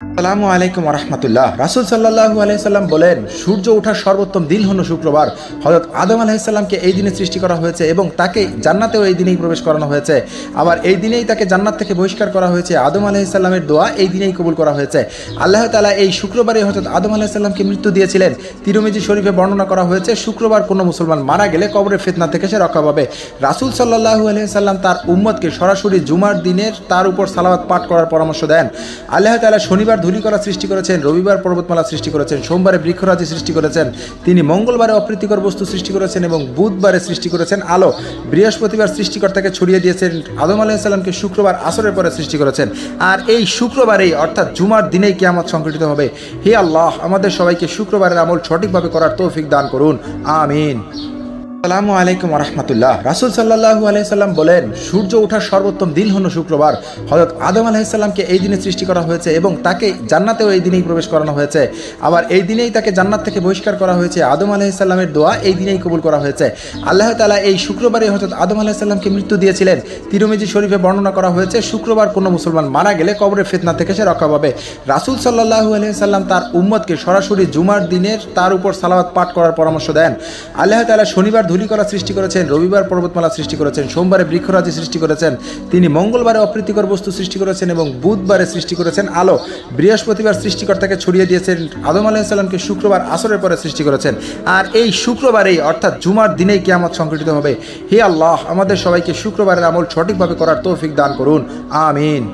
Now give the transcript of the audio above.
আসসালামু আলাইকুম রহমতুল্লাহ। রাসূল সাল্লাল্লাহু আলাইহি সাল্লাম বলেন, সূর্য ওঠার সর্বোত্তম দিন হলো শুক্রবার। হযরত আদম আলাইহিস সালামকে এই দিনে সৃষ্টি করা হয়েছে এবং তাকে জান্নাতেও এই দিনেই প্রবেশ করানো হয়েছে। আবার এই দিনেই তাকে জান্নাত থেকে বহিষ্কার করা হয়েছে। আদম আলাইহিস সালামের দোয়া এই দিনেই কবুল করা হয়েছে। আল্লাহ তাআলা এই শুক্রবারে হযরত আদম আলাইহিস সালামকে মৃত্যু দিয়েছিলেন। তিরমিজি শরীফে বর্ণনা করা হয়েছে, শুক্রবার কোনো মুসলমান মারা গেলে কবরের ফিতনা থেকে সে রক্ষা পাবে। রাসূল সাল্লাল্লাহু আলাইহি সাল্লাম তার উম্মতকে সরাসরি জুমার দিনের তার উপর সালাওয়াত পাঠ করার পরামর্শ দেন। আল্লাহ তাআলা শনিবার ধূলিকণা সৃষ্টি করেছেন, রবিবার পর্বতমালা সৃষ্টি করেছেন, সোমবারে বৃক্ষরাজি সৃষ্টি করেছেন, তিনি মঙ্গলবারে অপ্রীতিকর বস্তু সৃষ্টি করেছেন এবং বুধবারে সৃষ্টি করেছেন আলো। বৃহস্পতিবার সৃষ্টিকর্তাকে ছড়িয়ে দিয়েছেন। আদম আলাইহিস সালামকে শুক্রবার আসরের পরে সৃষ্টি করেছেন। আর এই শুক্রবারেই অর্থাৎ জুমার দিনেই কিয়ামত সংঘটিত হবে। হে আল্লাহ, আমাদের সবাইকে শুক্রবারের আমল সঠিকভাবে করার তৌফিক দান করুন, আমিন। আসসালামু আলাইকুম রহমতুল্লাহ। রাসূল সাল্লাল্লাহু আলাইহি সাল্লাম বলেন, সূর্য ওঠার সর্বোত্তম দিন হলো শুক্রবার। হযরত আদম আলাইহিস সালামকে এই দিনে সৃষ্টি করা হয়েছে এবং তাকে জান্নাতেও এই দিনেই প্রবেশ করানো হয়েছে। আবার এই দিনেই তাকে জান্নাত থেকে বহিষ্কার করা হয়েছে। আদম আলাইহিস সালামের দোয়া এই দিনেই কবুল করা হয়েছে। আল্লাহ তাআলা এই শুক্রবারে হযরত আদম আলাইহিস সালামকে মৃত্যু দিয়েছিলেন। তিরমিজি শরীফে বর্ণনা করা হয়েছে, শুক্রবার কোনো মুসলমান মারা গেলে কবরের ফিতনা থেকে সে রক্ষা পাবে। রাসূল সাল্লাল্লাহু আলাইহি সাল্লাম তার উম্মতকে সরাসরি জুমার দিনের তার উপর সালাওয়াত পাঠ করার পরামর্শ দেন। আল্লাহ তাআলা শনিবার ধূলিকণা সৃষ্টি করেছেন, রবিবার পর্বতমালা সৃষ্টি করেছেন, সোমবারে বৃক্ষরাজি সৃষ্টি করেছেন, তিনি মঙ্গলবারে অপ্রীতিকর বস্তু সৃষ্টি করেছেন এবং বুধবারে সৃষ্টি করেছেন আলো। বৃহস্পতিবার সৃষ্টিকর্তাকে ছড়িয়ে দিয়েছেন। আদম আলাইহিস সালামকে শুক্রবার আসরের পরে সৃষ্টি করেছেন। আর এই শুক্রবারেই অর্থাৎ জুমার দিনেই কিয়ামত সংঘটিত হবে। হে আল্লাহ, আমাদের সবাইকে শুক্রবারের আমল সঠিকভাবে করার তৌফিক দান করুন, আমিন।